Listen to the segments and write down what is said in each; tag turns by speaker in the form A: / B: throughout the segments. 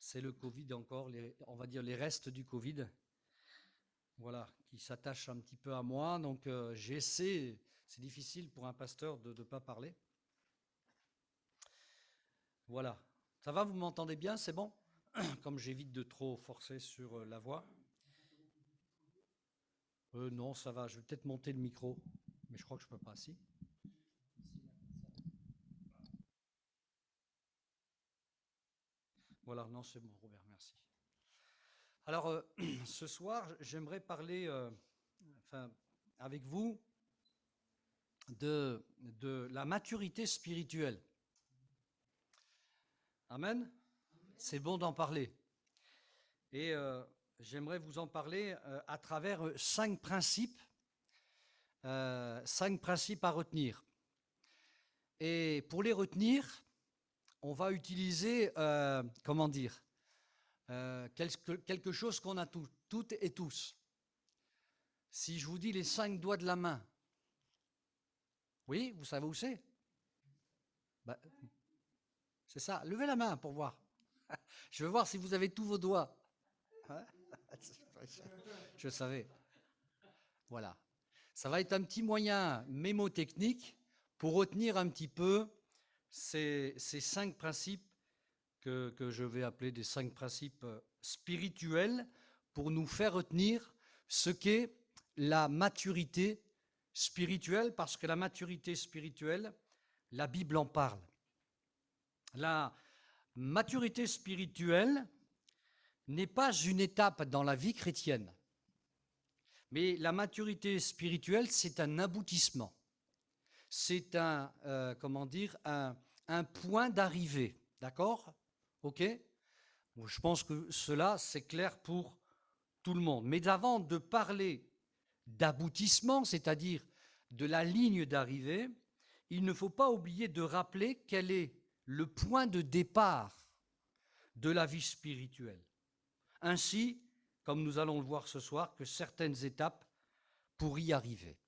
A: c'est le Covid encore, on va dire les restes du Covid, voilà, qui s'attachent un petit peu à moi. Donc j'essaie, c'est difficile pour un pasteur de ne pas parler. Voilà. Ça va, vous m'entendez bien, c'est bon? Comme j'évite de trop forcer sur la voix. Non, ça va, je vais peut-être monter le micro, mais je crois que je ne peux pas, si. Voilà, non, c'est bon, Robert, merci. Alors, ce soir, j'aimerais parler avec vous de la maturité spirituelle. Amen. C'est bon d'en parler. Et j'aimerais vous en parler à travers 5 principes à retenir. Et pour les retenir, on va utiliser, comment dire, quelque chose qu'on a toutes et tous. Si je vous dis les 5 doigts de la main, oui, vous savez où c'est? Ben, c'est ça, levez la main pour voir. Je veux voir si vous avez tous vos doigts. Hein? Je savais. Voilà. Ça va être un petit moyen mémotechnique pour retenir un petit peu ces 5 principes que je vais appeler des 5 principes spirituels pour nous faire retenir ce qu'est la maturité spirituelle, parce que la maturité spirituelle, la Bible en parle. La maturité spirituelle n'est pas une étape dans la vie chrétienne, mais la maturité spirituelle, c'est un aboutissement. C'est un, comment dire, un point d'arrivée, d'accord? Ok? Je pense que cela, c'est clair pour tout le monde. Mais avant de parler d'aboutissement, c'est-à-dire de la ligne d'arrivée, il ne faut pas oublier de rappeler quel est le point de départ de la vie spirituelle. Ainsi, comme nous allons le voir ce soir, que certaines étapes pour y arriver.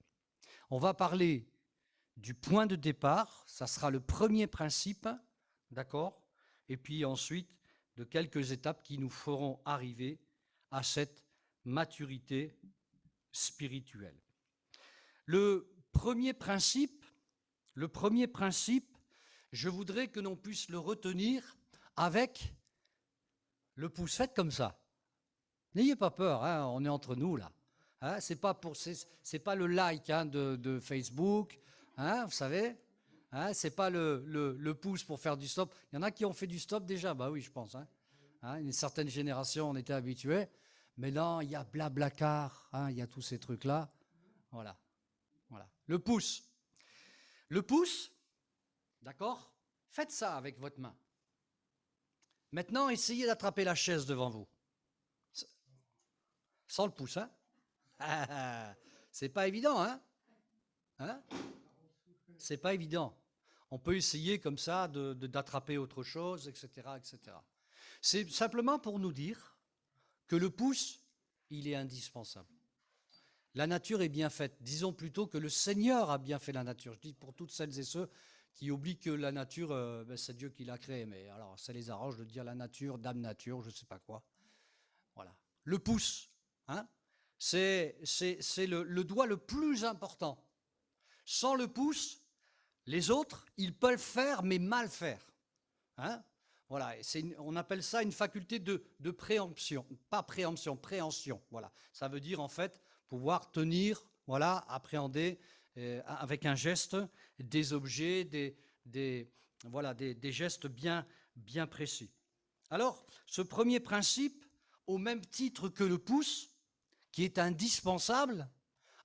A: On va parler du point de départ, ça sera le premier principe, d'accord? Et puis ensuite, de quelques étapes qui nous feront arriver à cette maturité spirituelle. Le premier principe, je voudrais que l'on puisse le retenir avec le pouce. Faites comme ça. N'ayez pas peur, hein, on est entre nous là. Hein, c'est pas le like hein, de Facebook, hein, vous savez. Hein, c'est pas le pouce pour faire du stop. Il y en a qui ont fait du stop déjà, bah oui, je pense. Hein. Hein, une certaine génération, on était habitués. Mais là, il y a Blablacar, hein, il y a tous ces trucs-là. Voilà. Voilà. Le pouce. Le pouce, d'accord? Faites ça avec votre main. Maintenant, essayez d'attraper la chaise devant vous. Sans le pouce, hein? C'est pas évident, hein? Hein? C'est pas évident. On peut essayer comme ça d'attraper autre chose, etc., etc. C'est simplement pour nous dire que le pouce, il est indispensable. La nature est bien faite. Disons plutôt que le Seigneur a bien fait la nature. Je dis pour toutes celles et ceux qui oublient que la nature, c'est Dieu qui l'a créée. Mais alors, ça les arrange de dire la nature, dame nature, je ne sais pas quoi. Voilà. Le pouce, hein, c'est le doigt le plus important. Sans le pouce, les autres, ils peuvent faire, mais mal faire. Hein? Voilà, on appelle ça une faculté de préemption, pas préemption, préhension. Voilà, ça veut dire en fait pouvoir tenir, voilà, appréhender avec un geste des objets, voilà, des gestes bien précis. Alors, ce premier principe, au même titre que le pouce, qui est indispensable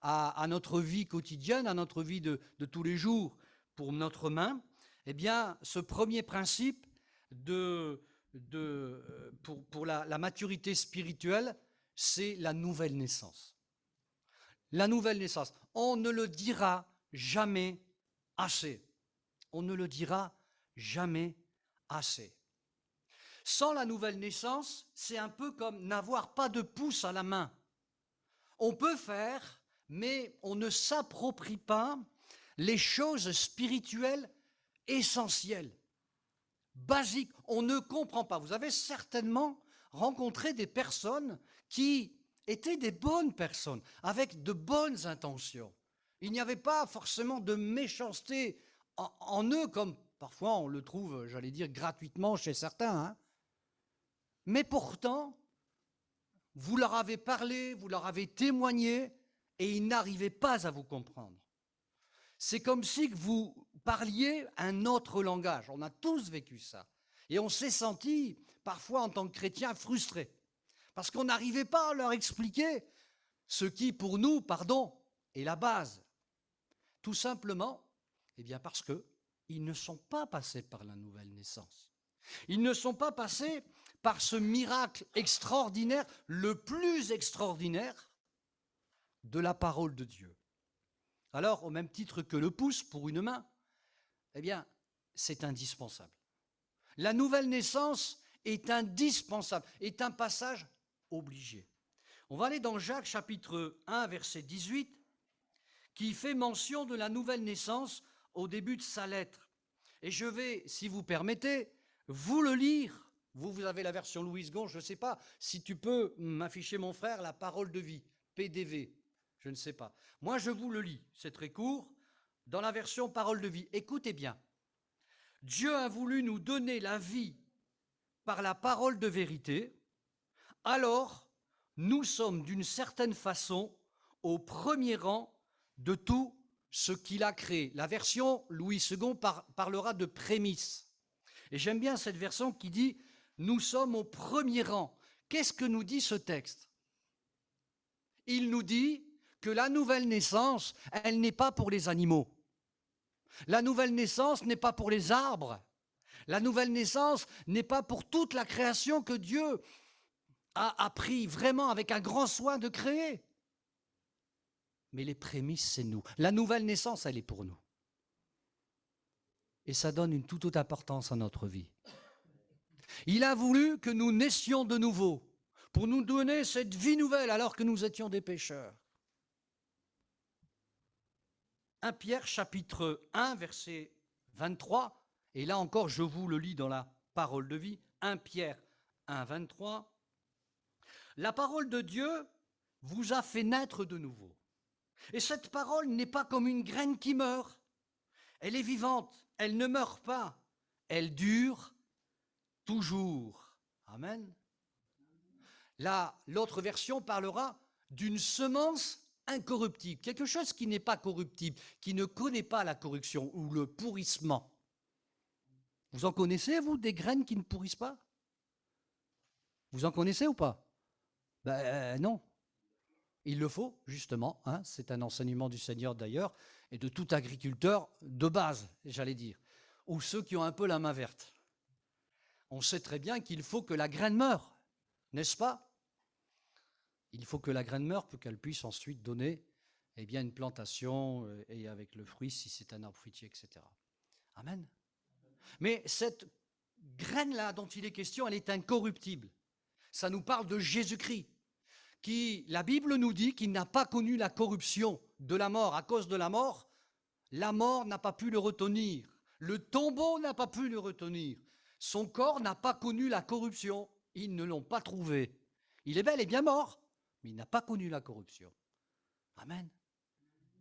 A: à notre vie quotidienne, à notre vie de tous les jours pour notre main, eh bien, ce premier principe pour la maturité spirituelle, c'est la nouvelle naissance. La nouvelle naissance. On ne le dira jamais assez. On ne le dira jamais assez. Sans la nouvelle naissance, c'est un peu comme n'avoir pas de pouce à la main. On peut faire, mais on ne s'approprie pas les choses spirituelles essentielles. basique. On ne comprend pas. Vous avez certainement rencontré des personnes qui étaient des bonnes personnes, avec de bonnes intentions. Il n'y avait pas forcément de méchanceté en eux, comme parfois on le trouve, j'allais dire, gratuitement chez certains. Hein. Mais pourtant, vous leur avez parlé, vous leur avez témoigné, et ils n'arrivaient pas à vous comprendre. C'est comme si vous parliez un autre langage. On a tous vécu ça. Et on s'est senti, parfois en tant que chrétien, frustrés. Parce qu'on n'arrivait pas à leur expliquer ce qui, pour nous, pardon, est la base. Tout simplement, eh bien parce qu'ils ne sont pas passés par la nouvelle naissance. Ils ne sont pas passés par ce miracle extraordinaire, le plus extraordinaire de la parole de Dieu. Alors, au même titre que le pouce pour une main, eh bien, c'est indispensable. La nouvelle naissance est indispensable, est un passage obligé. On va aller dans Jacques chapitre 1, verset 18, qui fait mention de la nouvelle naissance au début de sa lettre. Et je vais, si vous permettez, vous le lire. Vous avez la version Louis Gon, je ne sais pas. Si tu peux m'afficher, mon frère, la parole de vie, PDV, je ne sais pas. Moi, je vous le lis, c'est très court, dans la version parole de vie. Écoutez bien. Dieu a voulu nous donner la vie par la parole de vérité, alors nous sommes d'une certaine façon au premier rang de tout ce qu'il a créé. La version Louis II parlera de prémices. Et j'aime bien cette version qui dit « Nous sommes au premier rang ». Qu'est-ce que nous dit ce texte? Il nous dit que la nouvelle naissance, elle n'est pas pour les animaux. La nouvelle naissance n'est pas pour les arbres. La nouvelle naissance n'est pas pour toute la création que Dieu a pris vraiment avec un grand soin de créer. Mais les prémices, c'est nous. La nouvelle naissance, elle est pour nous. Et ça donne une toute autre importance à notre vie. Il a voulu que nous naissions de nouveau pour nous donner cette vie nouvelle alors que nous étions des pécheurs. 1 Pierre chapitre 1, verset 23, et là encore je vous le lis dans la parole de vie, 1 Pierre 1, 23. La parole de Dieu vous a fait naître de nouveau. Et cette parole n'est pas comme une graine qui meurt. Elle est vivante, elle ne meurt pas, elle dure toujours. Amen. Là, l'autre version parlera d'une semence incorruptible, quelque chose qui n'est pas corruptible, qui ne connaît pas la corruption ou le pourrissement. Vous en connaissez, vous, des graines qui ne pourrissent pas? Vous en connaissez ou pas? Non. Il le faut, justement, hein, c'est un enseignement du Seigneur d'ailleurs, et de tout agriculteur de base, j'allais dire, ou ceux qui ont un peu la main verte. On sait très bien qu'il faut que la graine meure, n'est-ce pas? Il faut que la graine meure pour qu'elle puisse ensuite donner eh bien, une plantation et avec le fruit si c'est un arbre fruitier, etc. Amen. Mais cette graine-là dont il est question, elle est incorruptible. Ça nous parle de Jésus-Christ, qui, la Bible nous dit qu'il n'a pas connu la corruption de la mort. À cause de la mort n'a pas pu le retenir. Le tombeau n'a pas pu le retenir. Son corps n'a pas connu la corruption. Ils ne l'ont pas trouvé. Il est bel et bien mort, mais il n'a pas connu la corruption. Amen.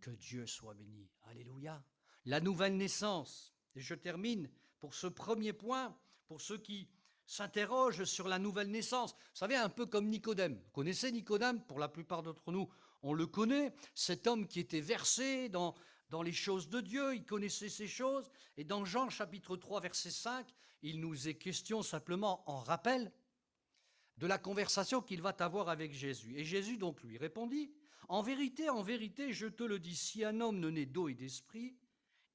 A: Que Dieu soit béni. Alléluia. La nouvelle naissance. Et je termine pour ce premier point, pour ceux qui s'interrogent sur la nouvelle naissance. Vous savez, un peu comme Nicodème. Vous connaissez Nicodème? Pour la plupart d'entre nous, on le connaît. Cet homme qui était versé dans les choses de Dieu, il connaissait ces choses. Et dans Jean chapitre 3, verset 5, il nous est question simplement en rappel de la conversation qu'il va avoir avec Jésus. Et Jésus donc lui répondit, « En vérité, je te le dis, si un homme ne naît d'eau et d'esprit,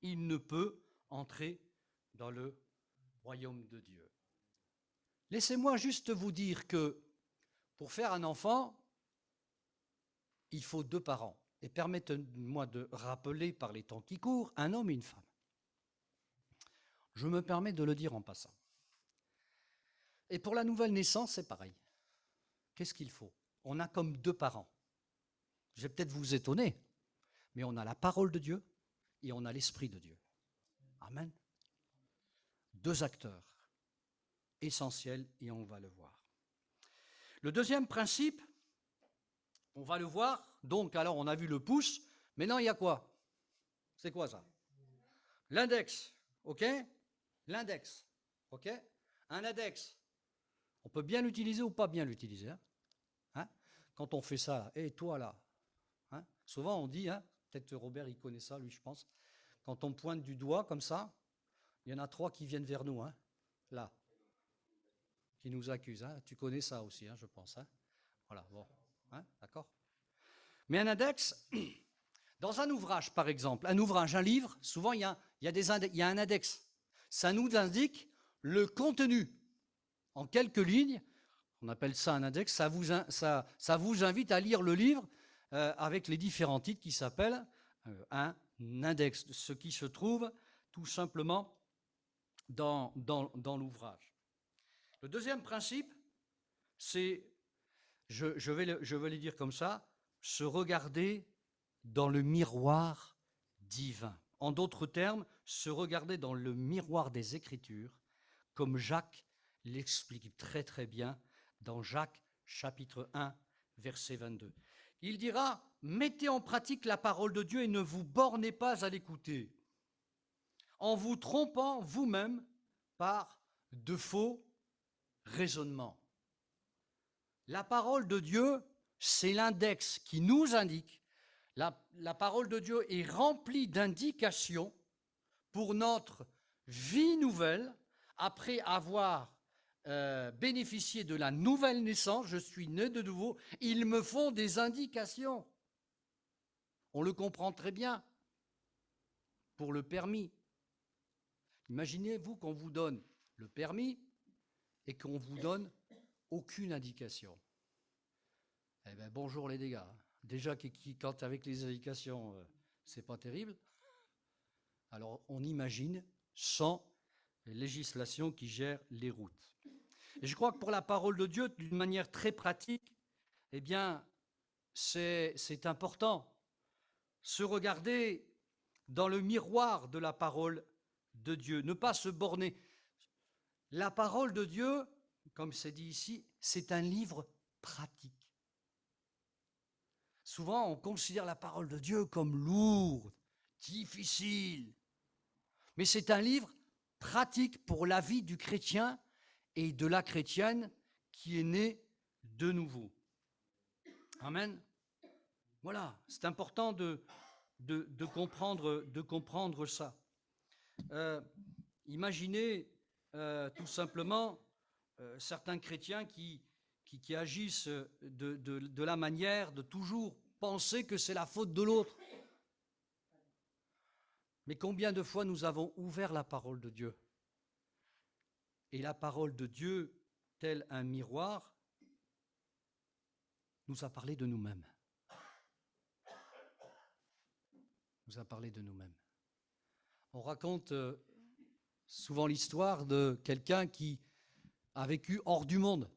A: il ne peut entrer dans le royaume de Dieu. » Laissez-moi juste vous dire que pour faire un enfant, il faut 2 parents. Et permettez-moi de rappeler par les temps qui courent, un homme et une femme. Je me permets de le dire en passant. Et pour la nouvelle naissance, c'est pareil. Qu'est-ce qu'il faut? On a comme 2 parents. Je vais peut-être vous étonner, mais on a la parole de Dieu et on a l'Esprit de Dieu. Amen. 2 acteurs. essentiel et on va le voir. Le deuxième principe, on va le voir, donc alors on a vu le pouce, maintenant il y a quoi? C'est quoi ça? L'index, ok? L'index, ok? Un index, on peut bien l'utiliser ou pas bien l'utiliser, hein? Hein? Quand on fait ça, et toi là, hein? Souvent on dit, hein, peut-être Robert il connaît ça, lui je pense, quand on pointe du doigt comme ça, il y en a 3 qui viennent vers nous, hein, là, qui nous accusent, hein? Tu connais ça aussi, hein, je pense, hein? Voilà, bon, hein, d'accord? Mais un index, dans un ouvrage par exemple, un ouvrage, un livre, souvent il y a un index. Ça nous indique le contenu en quelques lignes. On appelle ça un index. Ça vous invite à lire le livre avec les différents titres qui s'appellent un index, ce qui se trouve tout simplement dans l'ouvrage. Le deuxième principe, c'est, je vais le dire comme ça, se regarder dans le miroir divin. En d'autres termes, se regarder dans le miroir des Écritures, comme Jacques l'explique très très bien dans Jacques chapitre 1, verset 22. Il dira, mettez en pratique la parole de Dieu et ne vous bornez pas à l'écouter, en vous trompant vous-même par de faux raisonnements. La parole de Dieu, c'est l'index qui nous indique. La parole de Dieu est remplie d'indications pour notre vie nouvelle, après avoir bénéficié de la nouvelle naissance, je suis né de nouveau, ils me font des indications. On le comprend très bien pour le permis. Imaginez-vous qu'on vous donne le permis et qu'on vous donne aucune indication. Eh bien, bonjour les dégâts. Déjà, quand avec les indications, c'est pas terrible. Alors, on imagine sans législation qui gère les routes. Et je crois que pour la parole de Dieu, d'une manière très pratique, eh bien, c'est important. Se regarder dans le miroir de la parole de Dieu, ne pas se borner. La parole de Dieu, comme c'est dit ici, c'est un livre pratique. Souvent, on considère la parole de Dieu comme lourde, difficile. Mais c'est un livre pratique pour la vie du chrétien et de la chrétienne qui est née de nouveau. Amen. Voilà, c'est important de comprendre ça. Imaginez tout simplement certains chrétiens qui agissent de la manière de toujours penser que c'est la faute de l'autre. Mais combien de fois nous avons ouvert la parole de Dieu? Et la parole de Dieu, tel un miroir, nous a parlé de nous-mêmes. Nous a parlé de nous-mêmes. On raconte souvent l'histoire de quelqu'un qui a vécu hors du monde.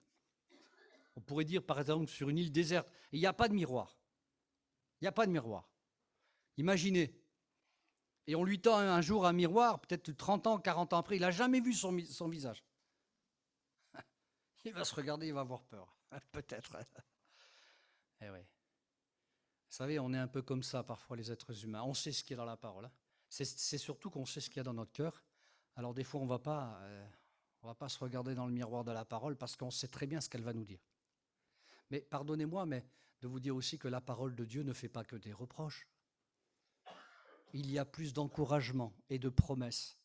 A: On pourrait dire, par exemple, sur une île déserte. Et il n'y a pas de miroir. Il n'y a pas de miroir. Imaginez. Et on lui tend un jour un miroir, peut-être 30 ans, 40 ans après, il n'a jamais vu son visage. Il va se regarder, il va avoir peur. Peut-être. Eh oui. Vous savez, on est un peu comme ça parfois, les êtres humains. On sait ce qu'il y a dans la parole. C'est surtout qu'on sait ce qu'il y a dans notre cœur. Alors des fois, on ne va pas se regarder dans le miroir de la parole parce qu'on sait très bien ce qu'elle va nous dire. Mais pardonnez-moi, mais de vous dire aussi que la parole de Dieu ne fait pas que des reproches. Il y a plus d'encouragement et de promesses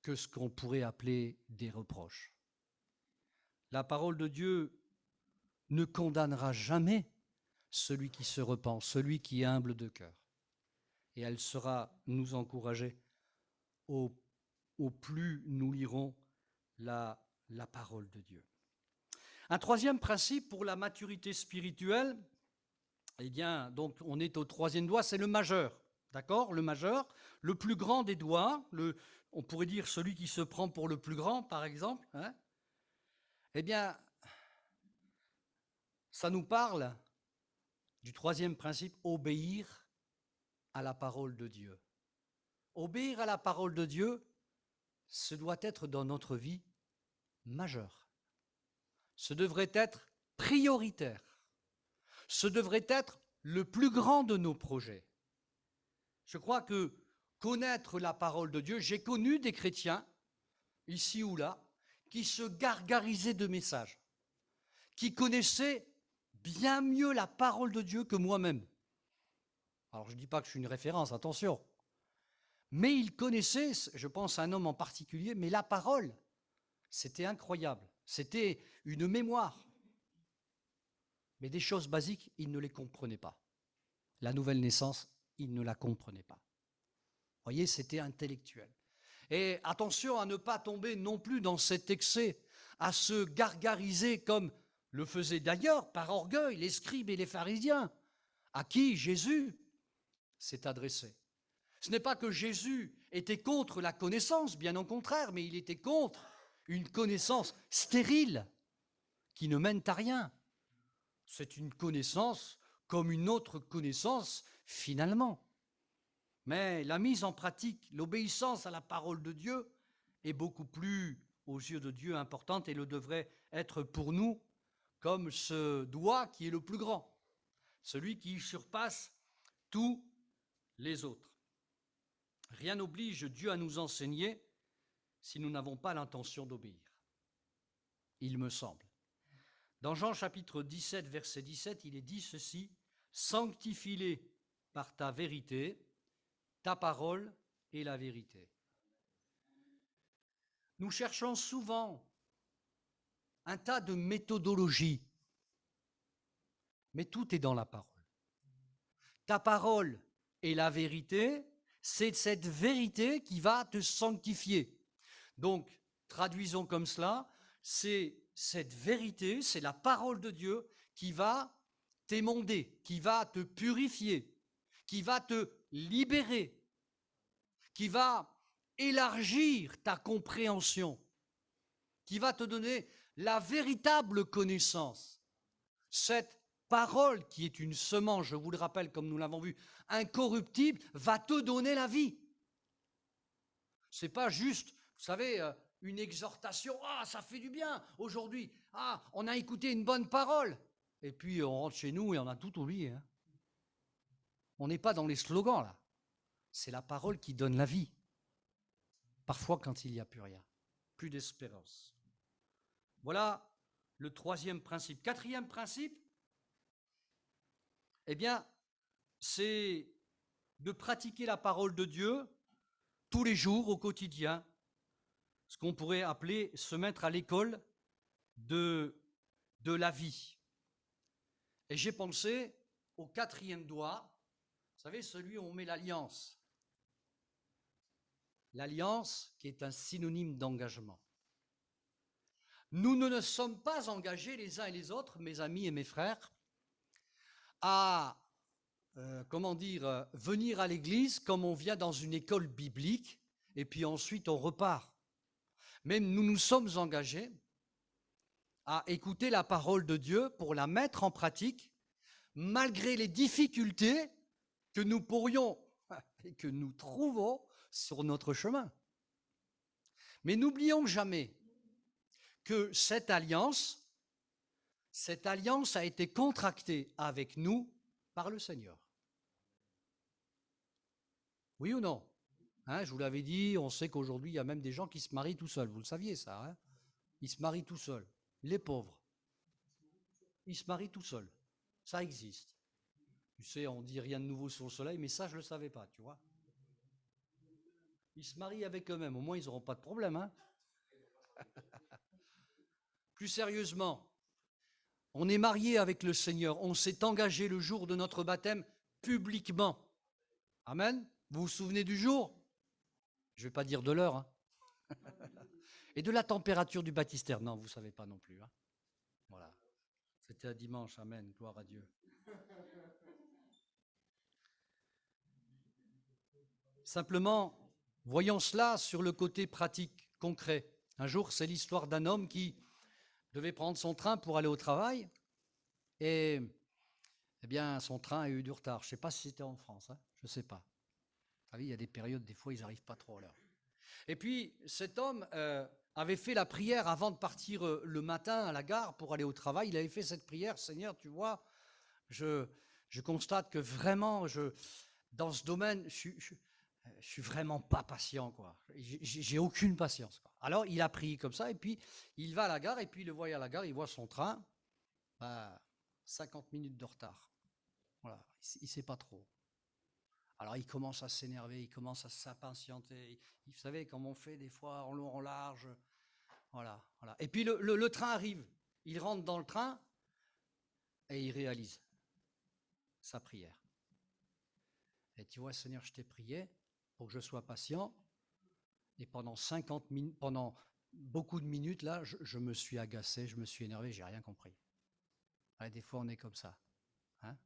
A: que ce qu'on pourrait appeler des reproches. La parole de Dieu ne condamnera jamais celui qui se repent, celui qui est humble de cœur. Et elle sera nous encourager au plus nous lirons la parole de Dieu. Un troisième principe pour la maturité spirituelle, eh bien, donc on est au troisième doigt, c'est le majeur. D'accord? Le majeur, le plus grand des doigts, on pourrait dire celui qui se prend pour le plus grand, par exemple. Hein? Eh bien, ça nous parle du troisième principe, obéir à la parole de Dieu. Obéir à la parole de Dieu, ce doit être dans notre vie majeur. Ce devrait être prioritaire. Ce devrait être le plus grand de nos projets. Je crois que connaître la parole de Dieu, j'ai connu des chrétiens, ici ou là, qui se gargarisaient de messages, qui connaissaient bien mieux la parole de Dieu que moi-même. Alors je ne dis pas que je suis une référence, attention. Mais ils connaissaient, je pense à un homme en particulier, mais la parole, c'était incroyable. C'était une mémoire. Mais des choses basiques, ils ne les comprenaient pas. La nouvelle naissance, ils ne la comprenaient pas. Vous voyez, c'était intellectuel. Et attention à ne pas tomber non plus dans cet excès, à se gargariser comme le faisaient d'ailleurs par orgueil les scribes et les pharisiens, à qui Jésus s'est adressé. Ce n'est pas que Jésus était contre la connaissance, bien au contraire, mais il était contre une connaissance stérile qui ne mène à rien. C'est une connaissance comme une autre connaissance finalement. Mais la mise en pratique, l'obéissance à la parole de Dieu est beaucoup plus, aux yeux de Dieu, importante et le devrait être pour nous comme ce doigt qui est le plus grand, celui qui surpasse tous les autres. Rien n'oblige Dieu à nous enseigner si nous n'avons pas l'intention d'obéir, il me semble. Dans Jean chapitre 17, verset 17, il est dit ceci, « Sanctifie-les par ta vérité, ta parole est la vérité. » Nous cherchons souvent un tas de méthodologies, mais tout est dans la parole. Ta parole est la vérité, c'est cette vérité qui va te sanctifier. Donc, traduisons comme cela, c'est cette vérité, c'est la parole de Dieu qui va t'émonder, qui va te purifier, qui va te libérer, qui va élargir ta compréhension, qui va te donner la véritable connaissance. Cette parole qui est une semence, je vous le rappelle comme nous l'avons vu, incorruptible, va te donner la vie. Ce n'est pas juste, vous savez, une exhortation, ah, ça fait du bien aujourd'hui, ah, on a écouté une bonne parole, et puis on rentre chez nous et on a tout oublié. Hein. On n'est pas dans les slogans là, c'est la parole qui donne la vie. Parfois quand il n'y a plus rien, plus d'espérance. Voilà le troisième principe. Quatrième principe, eh bien, c'est de pratiquer la parole de Dieu tous les jours, au quotidien, ce qu'on pourrait appeler se mettre à l'école de la vie. Et j'ai pensé au quatrième doigt, vous savez, celui où on met l'alliance. L'alliance qui est un synonyme d'engagement. Nous ne sommes pas engagés les uns et les autres, mes amis et mes frères, à venir à l'église comme on vient dans une école biblique et puis ensuite on repart. Même nous nous sommes engagés à écouter la parole de Dieu pour la mettre en pratique malgré les difficultés que nous pourrions et que nous trouvons sur notre chemin. Mais n'oublions jamais que cette alliance a été contractée avec nous par le Seigneur. Oui ou non? Hein, je vous l'avais dit, on sait qu'aujourd'hui, il y a même des gens qui se marient tout seuls. Vous le saviez, ça, hein? Ils se marient tout seuls. Les pauvres. Ils se marient tout seuls. Ça existe. Tu sais, on dit rien de nouveau sur le soleil, mais ça, je ne le savais pas, tu vois. Ils se marient avec eux-mêmes. Au moins, ils n'auront pas de problème, hein? Plus sérieusement, on est marié avec le Seigneur. On s'est engagé le jour de notre baptême publiquement. Amen. Vous vous souvenez du jour? Je ne vais pas dire de l'heure. Hein. Et de la température du baptistère? Non, vous ne savez pas non plus. Hein. Voilà. C'était un dimanche. Amen. Gloire à Dieu. Simplement, voyons cela sur le côté pratique, concret. Un jour, c'est l'histoire d'un homme qui devait prendre son train pour aller au travail et eh bien, son train a eu du retard. Je ne sais pas si c'était en France, hein. Je ne sais pas. Vous savez, il y a des périodes, des fois, ils n'arrivent pas trop à l'heure. Et puis, cet homme avait fait la prière avant de partir le matin à la gare pour aller au travail. Il avait fait cette prière, Seigneur, tu vois, je constate que vraiment, dans ce domaine, je suis vraiment pas patient, quoi. J'ai aucune patience, quoi. Alors, il a prié comme ça, et puis il va à la gare, et puis il le voit à la gare, il voit son train, bah, 50 minutes de retard. Voilà, il ne sait pas trop. Alors il commence à s'énerver, il commence à s'impatienter. Vous savez, comme on fait des fois en long, en large. Voilà, voilà. Et puis le train arrive. Il rentre dans le train et il réalise sa prière. Et tu vois, Seigneur, je t'ai prié pour que je sois patient. Et pendant 50 minutes, pendant beaucoup de minutes, là, je me suis agacé, je me suis énervé, j'ai rien compris. Ouais, des fois, on est comme ça. Hein,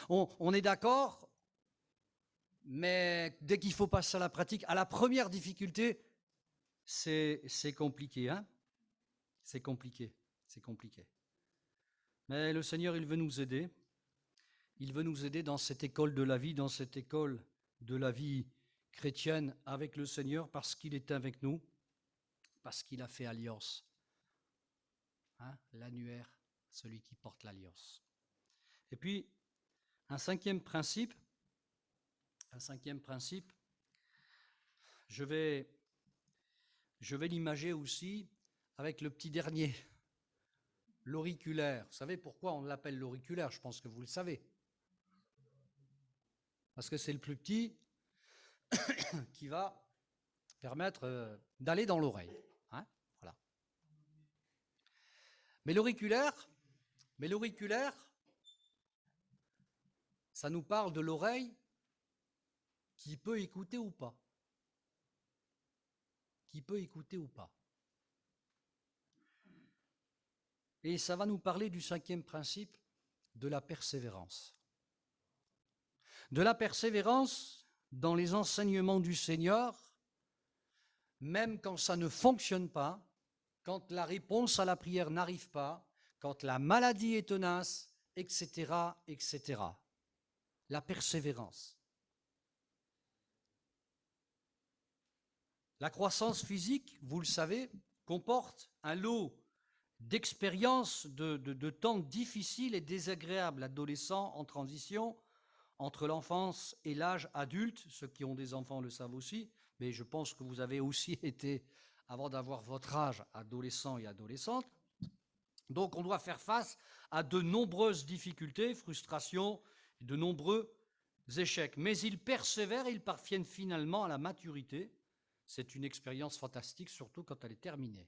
A: on est d'accord, mais dès qu'il faut passer à la pratique, à la première difficulté, c'est compliqué. Hein, c'est compliqué. C'est compliqué. Mais le Seigneur, il veut nous aider. Il veut nous aider dans cette école de la vie, dans cette école de la vie chrétienne avec le Seigneur, parce qu'il est avec nous, parce qu'il a fait alliance. Hein, l'annuaire, celui qui porte l'alliance. Et puis, un cinquième principe, je vais l'imager aussi avec le petit dernier, l'auriculaire. Vous savez pourquoi on l'appelle l'auriculaire? Je pense que vous le savez. Parce que c'est le plus petit qui va permettre d'aller dans l'oreille. Hein, voilà. Mais l'auriculaire, ça nous parle de l'oreille qui peut écouter ou pas. Qui peut écouter ou pas. Et ça va nous parler du cinquième principe, de la persévérance. De la persévérance dans les enseignements du Seigneur, même quand ça ne fonctionne pas, quand la réponse à la prière n'arrive pas, quand la maladie est tenace, etc., etc. La persévérance. La croissance physique, vous le savez, comporte un lot d'expériences de temps difficiles et désagréables, adolescents en transition, entre l'enfance et l'âge adulte. Ceux qui ont des enfants le savent aussi, mais je pense que vous avez aussi été, avant d'avoir votre âge, adolescent et adolescente. Donc on doit faire face à de nombreuses difficultés, frustrations, de nombreux échecs. Mais ils persévèrent et ils parviennent finalement à la maturité. C'est une expérience fantastique, surtout quand elle est terminée,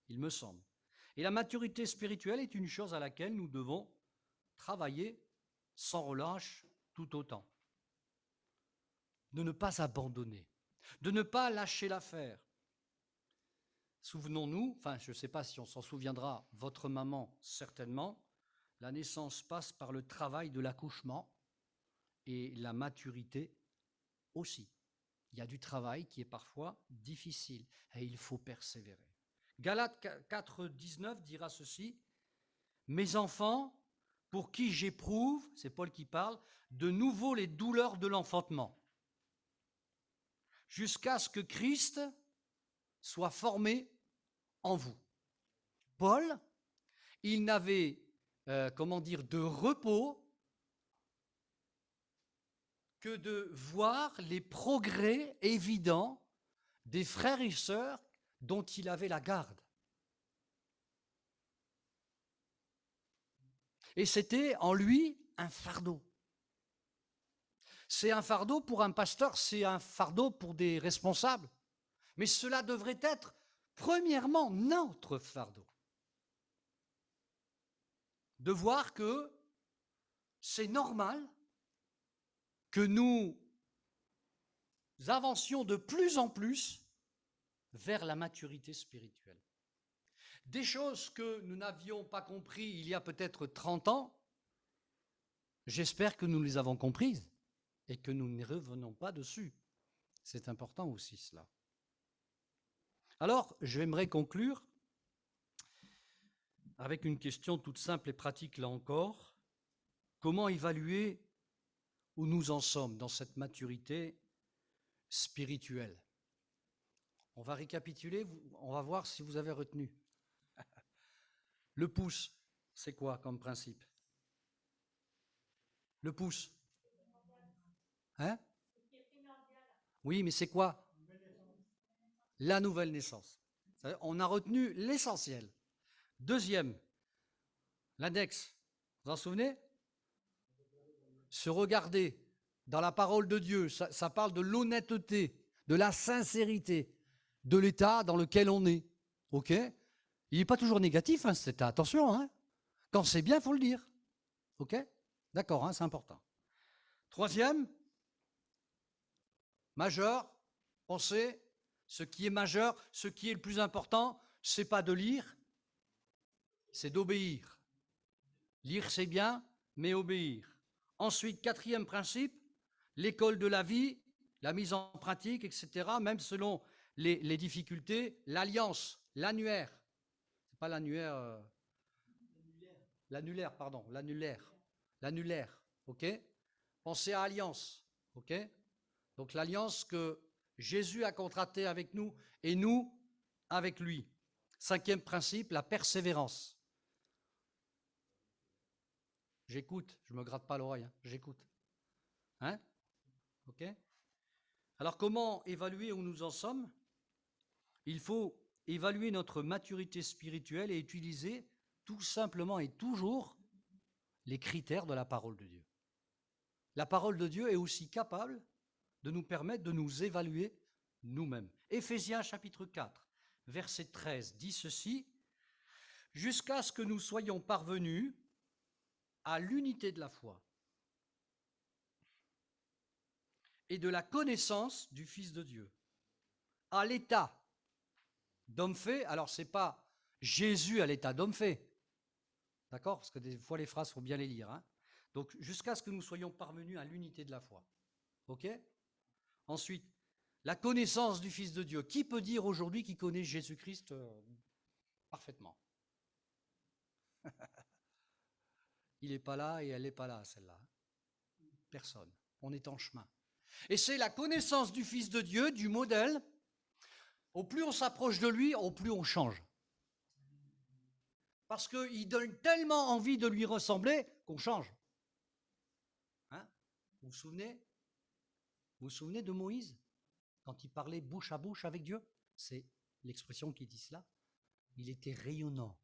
A: il me semble. Et la maturité spirituelle est une chose à laquelle nous devons travailler sans relâche tout autant. De ne pas abandonner, de ne pas lâcher l'affaire. Souvenons-nous, enfin je ne sais pas si on s'en souviendra, votre maman certainement, la naissance passe par le travail de l'accouchement et la maturité aussi. Il y a du travail qui est parfois difficile et il faut persévérer. Galates 4, 19 dira ceci: mes enfants, pour qui j'éprouve, c'est Paul qui parle, de nouveau les douleurs de l'enfantement, jusqu'à ce que Christ soit formé en vous. Paul, il n'avait, de repos que de voir les progrès évidents des frères et sœurs dont il avait la garde. Et c'était en lui un fardeau. C'est un fardeau pour un pasteur, c'est un fardeau pour des responsables. Mais cela devrait être, premièrement, notre fardeau. De voir que c'est normal que nous avancions de plus en plus vers la maturité spirituelle. Des choses que nous n'avions pas compris il y a peut-être 30 ans, j'espère que nous les avons comprises et que nous ne revenons pas dessus. C'est important aussi cela. Alors, j'aimerais conclure avec une question toute simple et pratique là encore. Comment évaluer où nous en sommes dans cette maturité spirituelle? On va récapituler, on va voir si vous avez retenu. Le pouce, c'est quoi comme principe? Le pouce. Hein? Oui, mais c'est quoi? La nouvelle naissance. On a retenu l'essentiel. Deuxième, l'index. Vous vous en souvenez? Se regarder dans la parole de Dieu, ça parle de l'honnêteté, de la sincérité, de l'état dans lequel on est. OK? Il n'est pas toujours négatif, hein, cet état. Attention, hein. Quand c'est bien, il faut le dire. OK? D'accord, hein, c'est important. Troisième, majeur, pensez, ce qui est majeur, ce qui est le plus important, c'est pas de lire, c'est d'obéir. Lire, c'est bien, mais obéir. Ensuite, quatrième principe, l'école de la vie, la mise en pratique, etc., même selon les difficultés, l'alliance, l'annuaire. C'est pas l'annuaire, l'annulaire, pardon, l'annulaire, ok? Pensez à alliance, ok? Donc l'alliance que Jésus a contractée avec nous et nous avec lui. Cinquième principe, la persévérance. J'écoute, je ne me gratte pas l'oreille, hein, j'écoute. Hein? Ok? Alors comment évaluer où nous en sommes? Il faut évaluer notre maturité spirituelle et utiliser tout simplement et toujours les critères de la parole de Dieu. La parole de Dieu est aussi capable de nous permettre de nous évaluer nous-mêmes. Éphésiens chapitre 4, verset 13 dit ceci: « Jusqu'à ce que nous soyons parvenus à l'unité de la foi et de la connaissance du Fils de Dieu, à l'état d'homme fait. » Alors, ce n'est pas Jésus à l'état d'homme fait, d'accord? Parce que des fois, les phrases, il faut bien les lire. Hein. Donc, jusqu'à ce que nous soyons parvenus à l'unité de la foi. OK? Ensuite, la connaissance du Fils de Dieu. Qui peut dire aujourd'hui qu'il connaît Jésus-Christ parfaitement? Il n'est pas là et elle n'est pas là, celle-là. Personne. On est en chemin. Et c'est la connaissance du Fils de Dieu, du modèle. Au plus on s'approche de lui, au plus on change. Parce qu'il donne tellement envie de lui ressembler qu'on change. Hein? Vous vous souvenez? Vous vous souvenez de Moïse? Quand il parlait bouche à bouche avec Dieu? C'est l'expression qui dit cela. Il était rayonnant.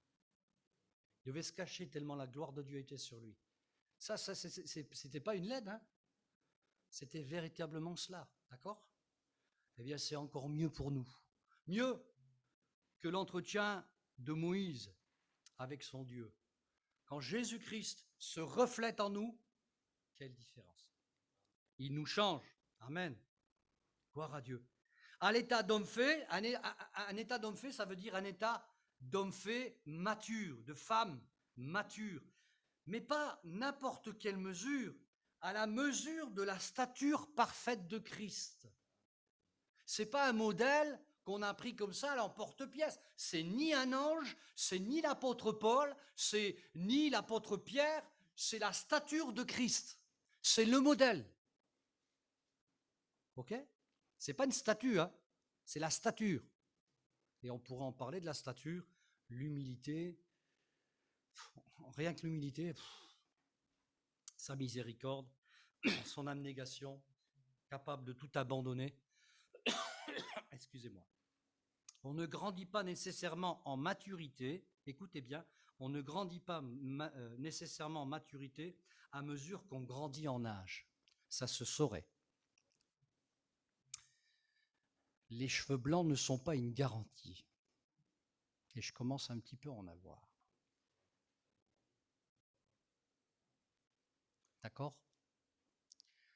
A: Il devait se cacher tellement la gloire de Dieu était sur lui. Ça c'était pas une LED, hein? C'était véritablement cela, d'accord? Eh bien, c'est encore mieux pour nous. Mieux que l'entretien de Moïse avec son Dieu. Quand Jésus-Christ se reflète en nous, quelle différence! Il nous change. Amen. Gloire à Dieu. À l'état d'homme fait, un état d'homme fait, ça veut dire un état d'homme fait mature, de femme mature. Mais pas n'importe quelle mesure, à la mesure de la stature parfaite de Christ. Ce n'est pas un modèle qu'on a pris comme ça à l'emporte-pièce. C'est ni un ange, c'est ni l'apôtre Paul, c'est ni l'apôtre Pierre, c'est la stature de Christ. C'est le modèle. Ok? C'est pas une statue, hein? C'est la stature. Et on pourra en parler de la stature, l'humilité. Rien que l'humilité, sa miséricorde, son abnégation, capable de tout abandonner. Excusez-moi. On ne grandit pas nécessairement en maturité, écoutez bien, on ne grandit pas nécessairement en maturité à mesure qu'on grandit en âge. Ça se saurait. Les cheveux blancs ne sont pas une garantie. Et je commence un petit peu à en avoir. D'accord?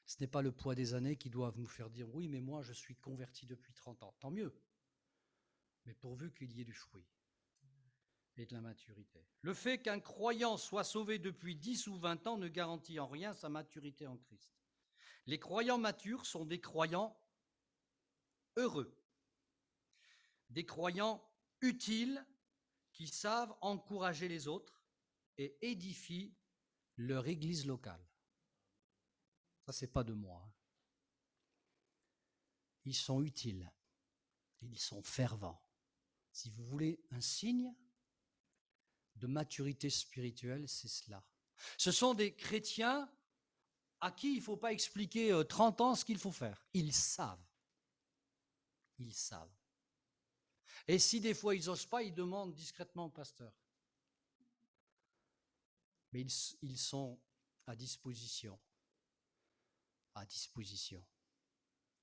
A: Ce n'est pas le poids des années qui doivent nous faire dire « oui, mais moi je suis converti depuis 30 ans ». Tant mieux. Mais pourvu qu'il y ait du fruit et de la maturité. Le fait qu'un croyant soit sauvé depuis 10 ou 20 ans ne garantit en rien sa maturité en Christ. Les croyants matures sont des croyants heureux, des croyants utiles qui savent encourager les autres et édifient leur église locale. Ça, c'est pas de moi. Ils sont utiles Ils sont fervents. Si vous voulez un signe de maturité spirituelle, c'est cela. Ce sont des chrétiens à qui il ne faut pas expliquer 30 ans ce qu'il faut faire. Ils savent. Ils savent. Et si des fois ils n'osent pas, ils demandent discrètement au pasteur. Mais ils sont à disposition. À disposition.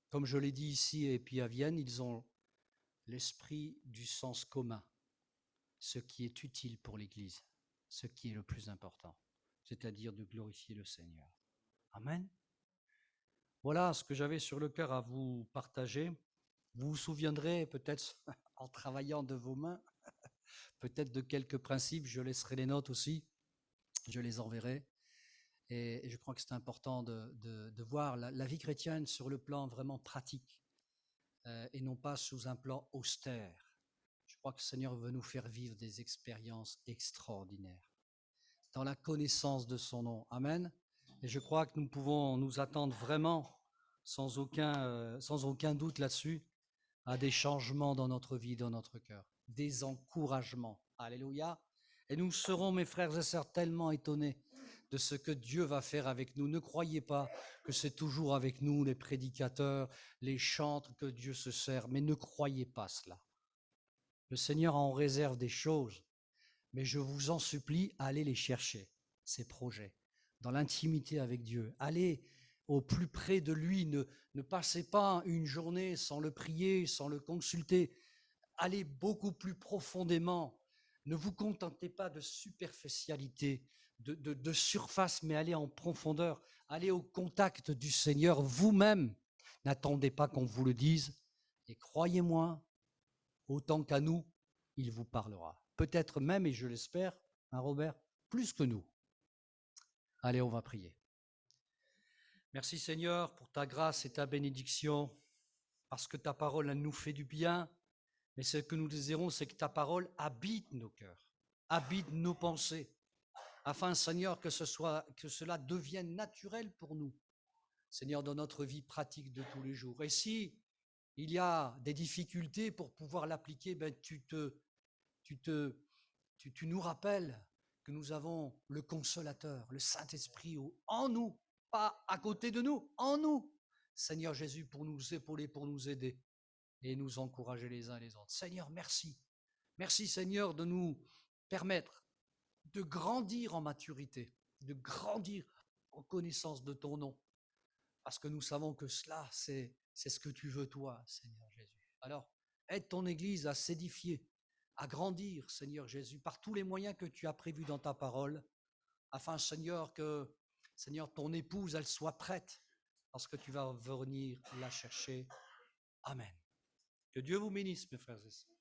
A: Comme je l'ai dit ici et puis à Vienne, ils ont l'esprit du sens commun, ce qui est utile pour l'Église, ce qui est le plus important, c'est-à-dire de glorifier le Seigneur. Amen. Voilà ce que j'avais sur le cœur à vous partager. Vous vous souviendrez peut-être en travaillant de vos mains, peut-être de quelques principes, je laisserai les notes aussi, je les enverrai. Et je crois que c'est important de voir la vie chrétienne sur le plan vraiment pratique et non pas sous un plan austère. Je crois que le Seigneur veut nous faire vivre des expériences extraordinaires dans la connaissance de son nom. Amen. Et je crois que nous pouvons nous attendre vraiment, sans aucun doute là-dessus, à des changements dans notre vie, dans notre cœur, des encouragements. Alléluia. Et nous serons, mes frères et sœurs, tellement étonnés de ce que Dieu va faire avec nous. Ne croyez pas que c'est toujours avec nous, les prédicateurs, les chantres, que Dieu se sert, mais ne croyez pas cela. Le Seigneur en réserve des choses, mais je vous en supplie, allez les chercher, ces projets, dans l'intimité avec Dieu. Allez au plus près de lui, ne passez pas une journée sans le prier, sans le consulter. Allez beaucoup plus profondément. Ne vous contentez pas de superficialité, de surface, mais allez en profondeur. Allez au contact du Seigneur vous-même. N'attendez pas qu'on vous le dise. Et croyez-moi, autant qu'à nous, il vous parlera. Peut-être même, et je l'espère, hein Robert, plus que nous. Allez, on va prier. Merci Seigneur pour ta grâce et ta bénédiction, parce que ta parole, elle nous fait du bien, mais ce que nous désirons, c'est que ta parole habite nos cœurs, habite nos pensées, afin, Seigneur, que cela devienne naturel pour nous, Seigneur, dans notre vie pratique de tous les jours. Et si il y a des difficultés pour pouvoir l'appliquer, ben tu nous rappelles que nous avons le Consolateur, le Saint-Esprit en nous, pas à côté de nous, en nous. Seigneur Jésus, pour nous épauler, pour nous aider et nous encourager les uns les autres. Seigneur, merci. Merci Seigneur de nous permettre de grandir en maturité, de grandir en connaissance de ton nom, parce que nous savons que cela, c'est ce que tu veux toi, Seigneur Jésus. Alors, aide ton Église à s'édifier, à grandir, Seigneur Jésus, par tous les moyens que tu as prévus dans ta parole, afin, Seigneur, que, Seigneur, ton épouse, elle soit prête, parce que tu vas venir la chercher. Amen. Que Dieu vous bénisse, mes frères et sœurs.